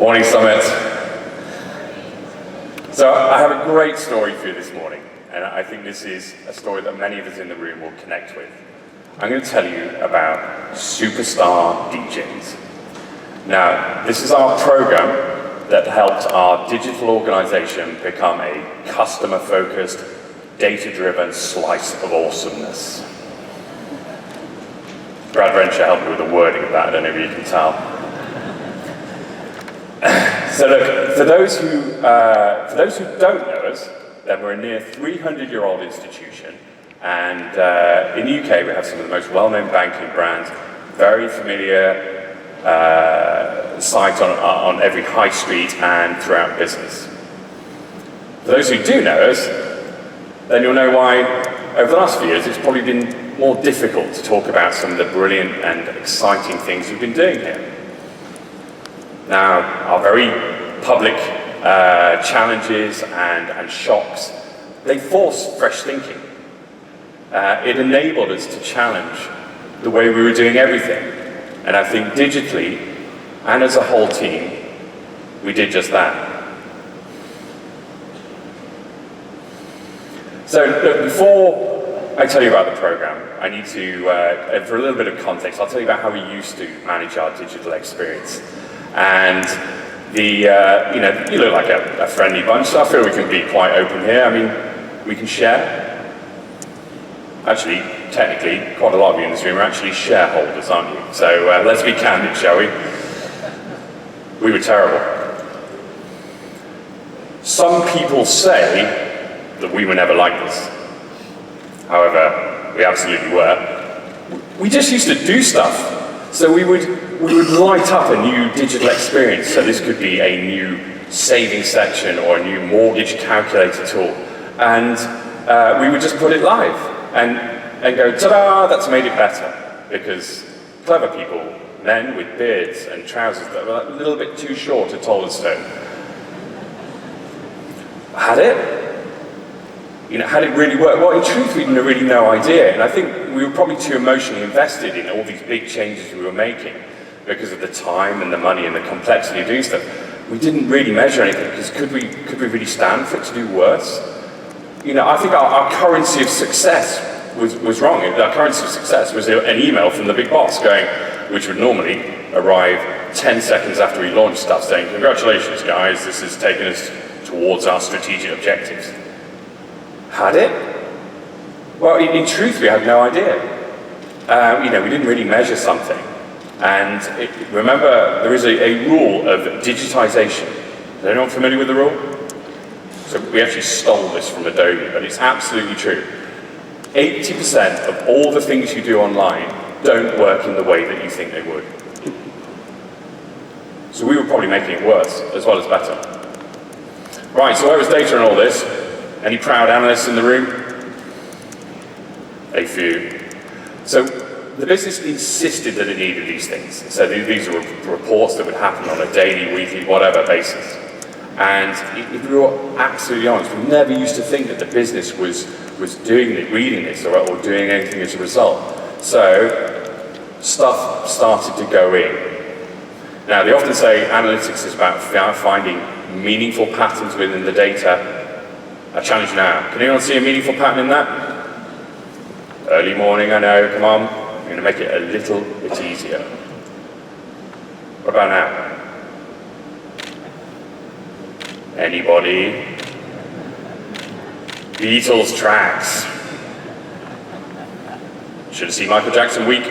Morning, Summit. So I have a great story for you this morning, and I think this is a story that many of us in the room will connect with. I'm going to tell you about superstar DJs. Now, this is our program that helped our digital organization become a customer-focused, data-driven slice of awesomeness. Brad Renshaw helped me with the wording of that, I don't know if you can tell. So look, for those who don't know us, then we're a near 300-year-old institution, and in the UK we have some of the most well-known banking brands, very familiar sites on every high street and throughout business. For those who do know us, then you'll know why over the last few years it's probably been more difficult to talk about some of the brilliant and exciting things we've been doing here. Now, our very public challenges and shocks, they forced fresh thinking. It enabled us to challenge the way we were doing everything. And I think digitally, and as a whole team, we did just that. So look, before I tell you about the program, I need to, for a little bit of context, I'll tell you about how we used to manage our digital experience. And you look like a friendly bunch, so I feel we can be quite open here. I mean, we can share. Actually, technically, quite a lot of you in this room are actually shareholders, aren't you? So let's be candid, shall we? We were terrible. Some people say that we were never like this. However, we absolutely were. We just used to do stuff. So we would light up a new digital experience. So this could be a new saving section or a new mortgage calculator tool. And we would just put it live and go, ta-da, that's made it better. Because clever people, men with beards and trousers that were a little bit too short, had told us so. Had it? Had it really worked? Well, in truth, we had really no idea. And I think we were probably too emotionally invested in all these big changes we were making because of the time and the money and the complexity of doing stuff. We didn't really measure anything because could we really stand for it to do worse? I think our currency of success was wrong. Our currency of success was an email from the big boss going, which would normally arrive 10 seconds after we launched stuff saying, congratulations guys, this has taken us towards our strategic objectives. Had it? Well, in truth, we had no idea. We didn't really measure something. And remember, there is a rule of digitization. Is anyone familiar with the rule? So we actually stole this from Adobe, but it's absolutely true. 80% of all the things you do online don't work in the way that you think they would. So we were probably making it worse, as well as better. Right, so where was data in all this? Any proud analysts in the room? A few. So the business insisted that it needed these things. So these are reports that would happen on a daily, weekly, whatever basis. And if we were absolutely honest, we never used to think that the business was reading this or doing anything as a result. So stuff started to go in. Now, they often say analytics is about finding meaningful patterns within the data. I challenge you now. Can anyone see a meaningful pattern in that? Early morning, I know, come on. I'm going to make it a little bit easier. What about now? Anybody? Beatles tracks. Should have seen Michael Jackson week.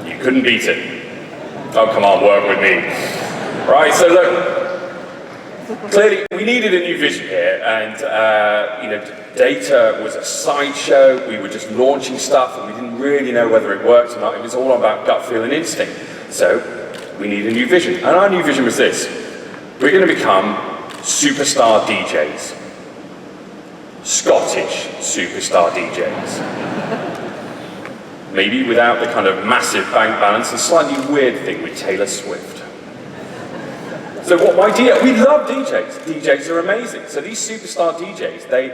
You couldn't beat it. Oh, come on, work with me. Right, so look. Clearly, we needed a new vision here, and data was a sideshow. We were just launching stuff, and we didn't really know whether it worked or not. It was all about gut feel and instinct. So we need a new vision, and our new vision was this: we're going to become superstar DJs, Scottish superstar DJs. Maybe without the kind of massive bank balance and slightly weird thing with Taylor Swift. So why DJ? We love DJs. DJs are amazing. So these superstar DJs, they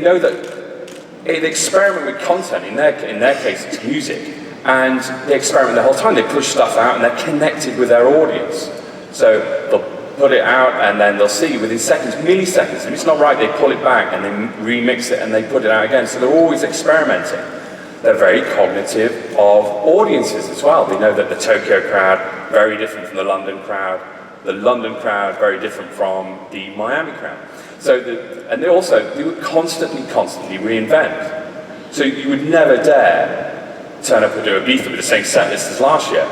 know that they experiment with content. In their case, it's music, and they experiment the whole time. They push stuff out and they're connected with their audience. So they'll put it out and then they'll see within seconds, milliseconds, if it's not right, they pull it back and they remix it and they put it out again. So they're always experimenting. They're very cognitive of audiences as well. They know that the Tokyo crowd, very different from the London crowd. The London crowd, very different from the Miami crowd. So, and they would constantly reinvent. So you would never dare turn up and do a beta with the same set list as last year.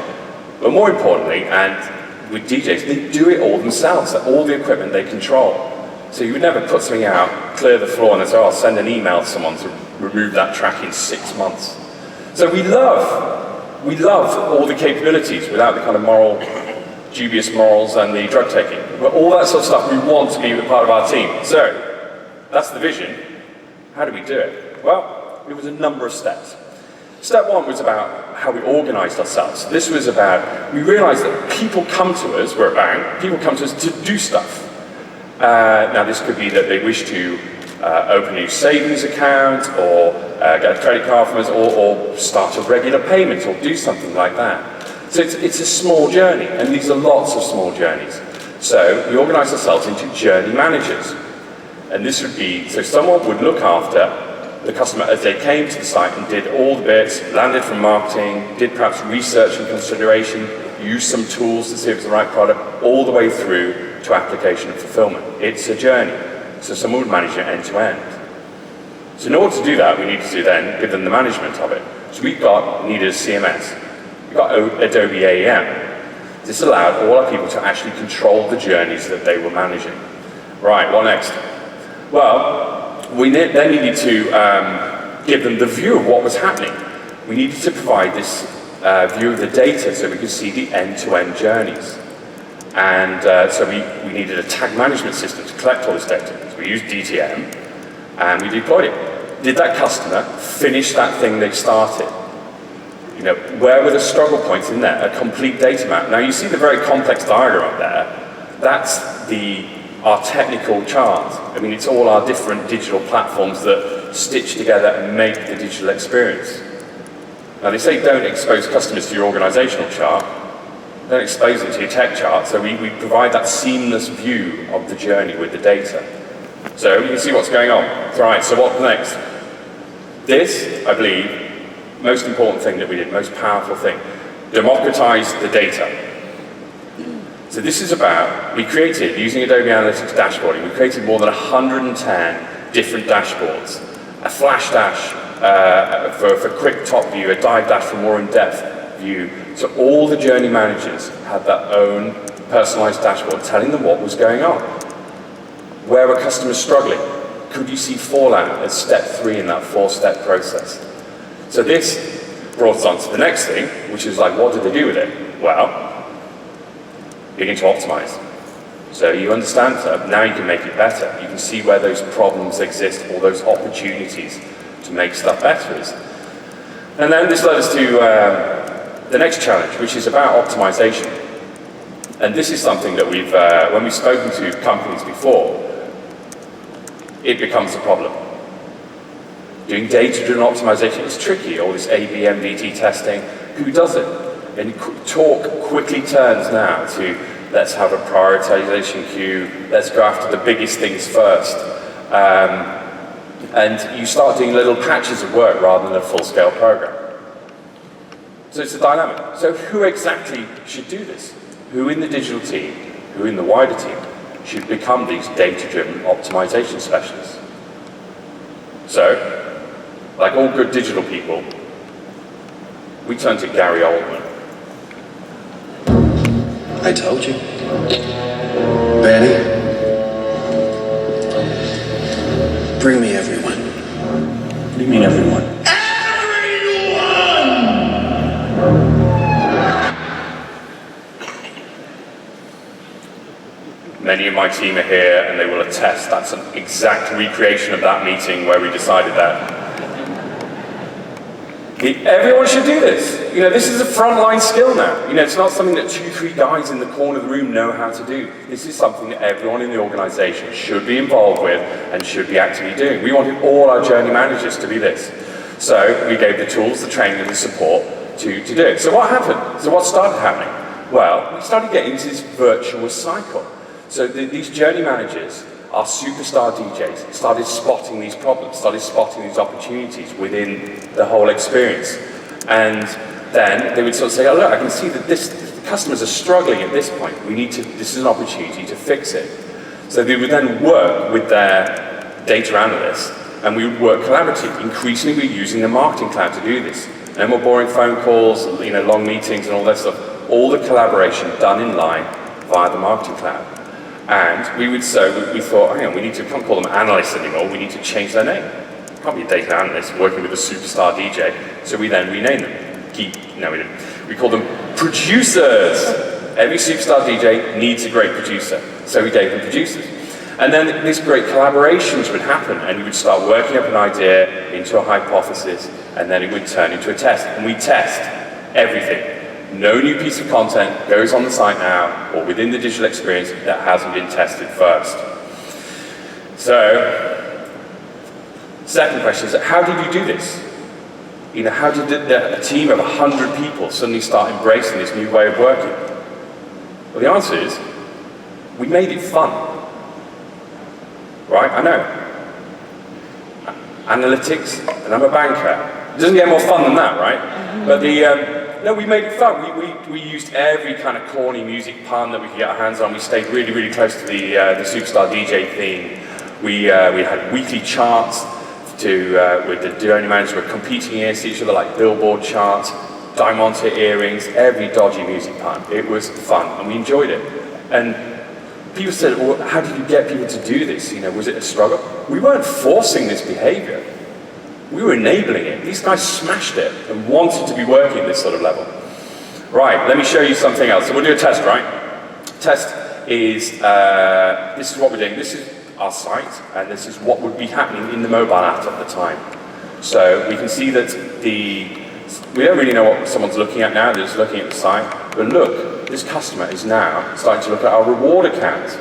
But more importantly, and with DJs, they do it all themselves, all the equipment they control. So you would never put something out, clear the floor, and then say, oh, I'll send an email to someone to remove that track in 6 months. So we love all the capabilities without the kind of dubious morals and the drug taking. But all that sort of stuff we want to be a part of our team. So that's the vision. How do we do it? Well, it was a number of steps. Step one was about how we organized ourselves. This was about, we realized that people come to us, we're a bank, people come to us to do stuff. Now this could be that they wish to open a new savings account, or get a credit card from us, or start a regular payment, or do something like that. So it's a small journey, and these are lots of small journeys. So we organized ourselves into journey managers. And this would be, so someone would look after the customer as they came to the site and did all the bits, landed from marketing, did perhaps research and consideration, used some tools to see if it's the right product, all the way through to application and fulfillment. It's a journey. So someone would manage it end to end. So in order to do that, we needed to then give them the management of it. So needed a CMS. We got Adobe AEM. This allowed all our people to actually control the journeys that they were managing. Right, what next? Well, we then needed to give them the view of what was happening. We needed to provide this view of the data so we could see the end-to-end journeys. And so we needed a tag management system to collect all this data. So we used DTM and we deployed it. Did that customer finish that thing they started? You know, where were the struggle points in there? A complete data map. Now you see the very complex diagram up there. That's our technical chart. I mean, it's all our different digital platforms that stitch together and make the digital experience. Now they say don't expose customers to your organizational chart. Don't expose it to your tech chart. So we provide that seamless view of the journey with the data. So you can see what's going on. Right, so what's next? This, I believe, most important thing that we did, most powerful thing, democratize the data. So this is about, we created, using Adobe Analytics dashboarding, we created more than 110 different dashboards. A flash dash for quick top view, a dive dash for more in-depth view. So all the journey managers had their own personalized dashboard telling them what was going on. Where were customers struggling? Could you see fallout as step 3 in that 4-step process? So this brought us on to the next thing, which is like, what did they do with it? Well, begin to optimize. So you understand that now you can make it better. You can see where those problems exist, all those opportunities to make stuff better is. And then this led us to the next challenge, which is about optimization. And this is something that we've, when we've spoken to companies before, it becomes a problem. Doing data-driven optimization is tricky, all this A/B, MVT testing. Who does it? And talk quickly turns now to let's have a prioritization queue, let's go after the biggest things first. And you start doing little patches of work rather than a full-scale program. So it's a dynamic. So who exactly should do this? Who in the digital team, who in the wider team, should become these data-driven optimization specialists? So, like all good digital people, we turn to Gary Oldman. I told you. Benny, bring me everyone. What do you mean everyone? Many of my team are here and they will attest that's an exact recreation of that meeting where we decided that. Everyone should do this. You know, this is a frontline skill now. You know, it's not something that 2-3 guys in the corner of the room know how to do. This is something that everyone in the organization should be involved with and should be actively doing. We wanted all our journey managers to be this. So we gave the tools, the training and the support to do it. So what happened? So what started happening? Well, we started getting into this virtuous cycle. So these journey managers, our superstar DJs, started spotting these problems, started spotting these opportunities within the whole experience. And then they would sort of say, oh look, I can see that the customers are struggling at this point. This is an opportunity to fix it. So they would then work with their data analysts, and we would work collaboratively. Increasingly, we're using the marketing cloud to do this. No more boring phone calls, long meetings and all that stuff. All the collaboration done in line via the marketing cloud. And we thought, hang on, we can't call them analysts anymore, we need to change their name. It can't be a data analyst working with a superstar DJ. So we then renamed them. We didn't. We called them producers. Every superstar DJ needs a great producer. So we gave them producers. And then these great collaborations would happen, and we would start working up an idea into a hypothesis, and then it would turn into a test. And we test everything. No new piece of content goes on the site now, or within the digital experience, that hasn't been tested first. So, second question is, how did you do this? How did a team of 100 people suddenly start embracing this new way of working? Well, the answer is, we made it fun. Right, I know. Analytics, and I'm a banker. It doesn't get more fun than that, right? But no, we made it fun. We used every kind of corny music pun that we could get our hands on. We stayed really, really close to the Superstar DJ theme. We had weekly charts with the journey managers were competing against each other like billboard charts, diamond earrings, every dodgy music pun. It was fun, and we enjoyed it. And people said, well, how did you get people to do this? Was it a struggle? We weren't forcing this behavior. We were enabling it. These guys smashed it and wanted to be working at this sort of level. Right, let me show you something else. So we'll do a test, right? Test is, this is what we're doing. This is our site, and this is what would be happening in the mobile app at the time. So we can see that we don't really know what someone's looking at now, they're just looking at the site. But look, this customer is now starting to look at our reward account.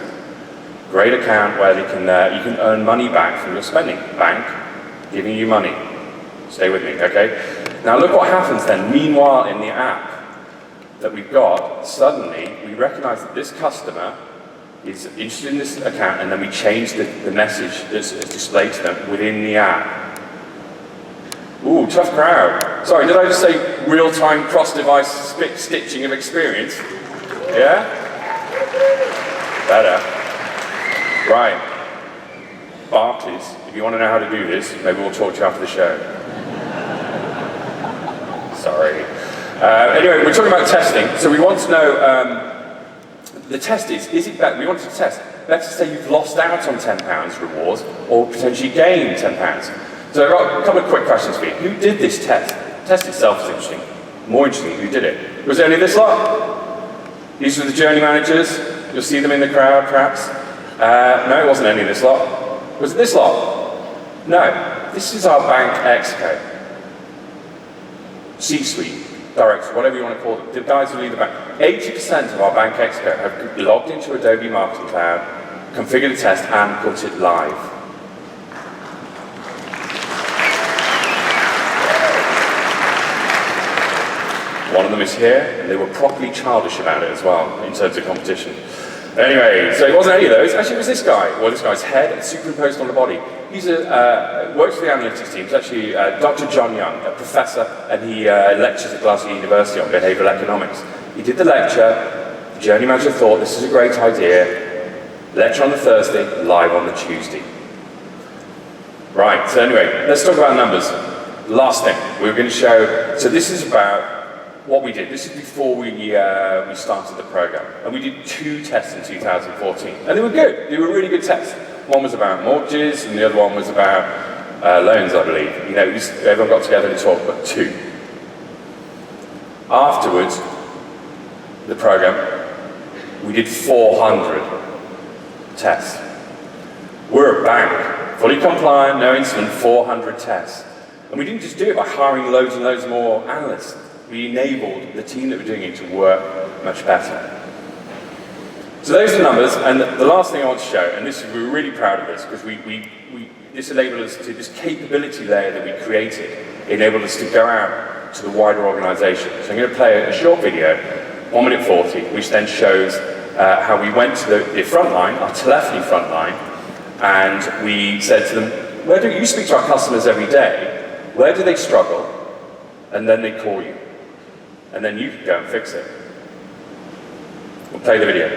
Great account where you can earn money back from your spending. Bank, giving you money. Stay with me, okay? Now look what happens then. Meanwhile, in the app that we've got, suddenly we recognize that this customer is interested in this account, and then we change the message that's displayed to them within the app. Ooh, tough crowd. Sorry, did I just say real-time cross-device stitching of experience? Yeah? Better. Right. Barclays, if you want to know how to do this, maybe we'll talk to you after the show. Sorry. Anyway, we're talking about testing, so we want to know, the test is it better, we want to test, let's say you've lost out on £10 rewards, or potentially gained £10. So I've got a couple of quick questions for you. Who did this test? The test itself is interesting. More interesting, who did it? Was it only this lot? These were the journey managers. You'll see them in the crowd, perhaps. No, it wasn't any of this lot. Was it this lot? No. This is our bank exco. C-suite, director, whatever you want to call them. The guys who lead the bank. 80% of our bank exco have logged into Adobe Marketing Cloud, configured the test, and put it live. One of them is here, and they were properly childish about it as well, in terms of competition. Anyway, so it wasn't any of those. Actually, it was this guy. Well, this guy's head superimposed on the body. He's works for the analytics team. He's actually Dr. John Young, a professor, and he lectures at Glasgow University on behavioural economics. He did the lecture. The journey manager thought, this is a great idea. Lecture on the Thursday, live on the Tuesday. Right, so anyway, let's talk about numbers. Last thing, we're going to show, so this is about what we did. This is before we started the program. And we did 2 tests in 2014. And they were good. They were really good tests. One was about mortgages, and the other one was about loans, I believe. Everyone got together and talked about 2. Afterwards, the program, we did 400 tests. We're a bank, fully compliant, no incident, 400 tests. And we didn't just do it by hiring loads and loads more analysts. We enabled the team that were doing it to work much better. So those are the numbers, and the last thing I want to show, and we're really proud of this, because this enabled us to, this capability layer that we created, enabled us to go out to the wider organization. So I'm going to play a short video, 1 minute 40, which then shows how we went to the front line, our telephony front line, and we said to them, where do you speak to our customers every day? Where do they struggle? And then they call you. And then you can go and fix it. We'll play the video.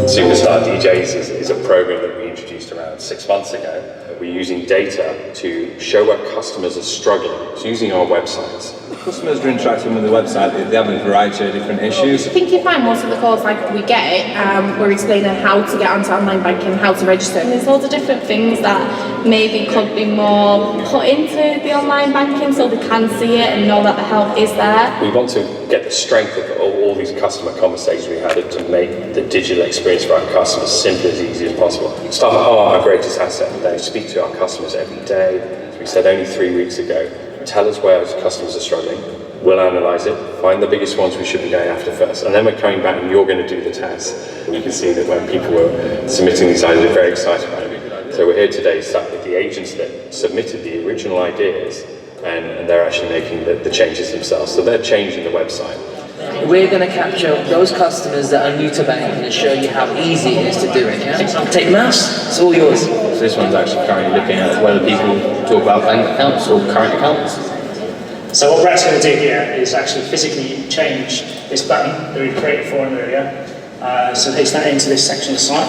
Superstar DJs is a program that we introduced around 6 months ago. We're using data to show where customers are struggling. It's using our websites. Customers are interacting with the website, they have a variety of different issues. I think you find most of the calls, like we get it, we're explaining how to get onto online banking, how to register. And there's loads of different things that maybe could be more put into the online banking so they can see it and know that the help is there. We want to get the strength of all these customer conversations we had to make the digital experience for our customers simple as easy as possible. Staff are our greatest asset. They speak to our customers every day. As we said only 3 weeks ago, tell us where our customers are struggling. We'll analyse it, find the biggest ones we should be going after first, and then we're coming back and you're going to do the task. You can see that when people were submitting these ideas, they're very excited about it. So we're here today sat with the agents that submitted the original ideas, and they're actually making the changes themselves. So they're changing the website. We're going to capture those customers that are new to banking and show you how easy it is to do it. Yeah? Take mouse, it's all yours. So this one's actually currently looking at whether people talk about bank accounts or current accounts. So what Brett's going to do here is actually physically change this button that we've created for him earlier. So paste that into this section of the site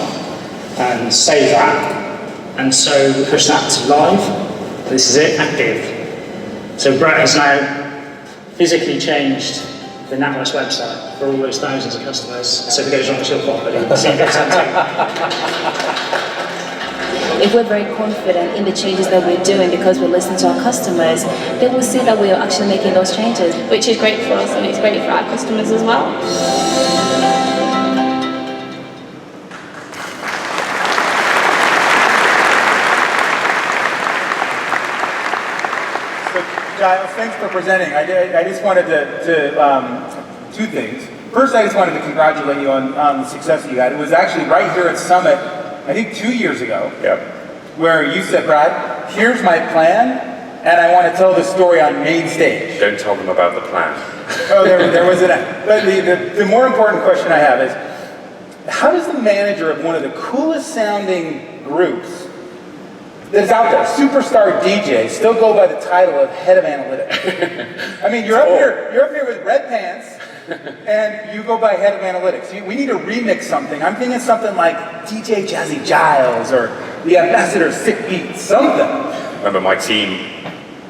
and save that. And so we push that to live. This is it, active. So Brett has now physically changed the NatWest website for all those thousands of customers. So if it goes wrong, it's your fault, but it's in good If we're very confident in the changes that we're doing because we're listening to our customers, they will see that we are actually making those changes. Which is great for us and it's great for our customers as well. Giles, thanks for presenting. I just wanted to two things. First, I just wanted to congratulate you on the success you had. It was actually right here at Summit, I think 2 years ago, where you said, Brad, here's my plan, and I want to tell the story on main stage. Don't tell them about the plan. Oh, there was an... But the more important question I have is, how does the manager of one of the coolest sounding groups that's out there, superstar DJ, still go by the title of head of analytics? I mean, you're up here with red pants, and you go by head of analytics. We need to remix something. I'm thinking something like DJ Jazzy Giles or the Ambassador Sick Beats, something. Remember my team,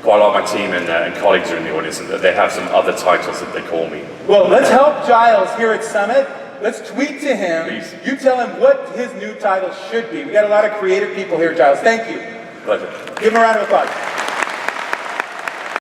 quite a lot of my team and colleagues are in the audience, and they have some other titles that they call me. Well, let's help Giles here at Summit. Let's tweet to him. Please. You tell him what his new title should be. We got a lot of creative people here, Giles. Thank you. Pleasure. Give him a round of applause.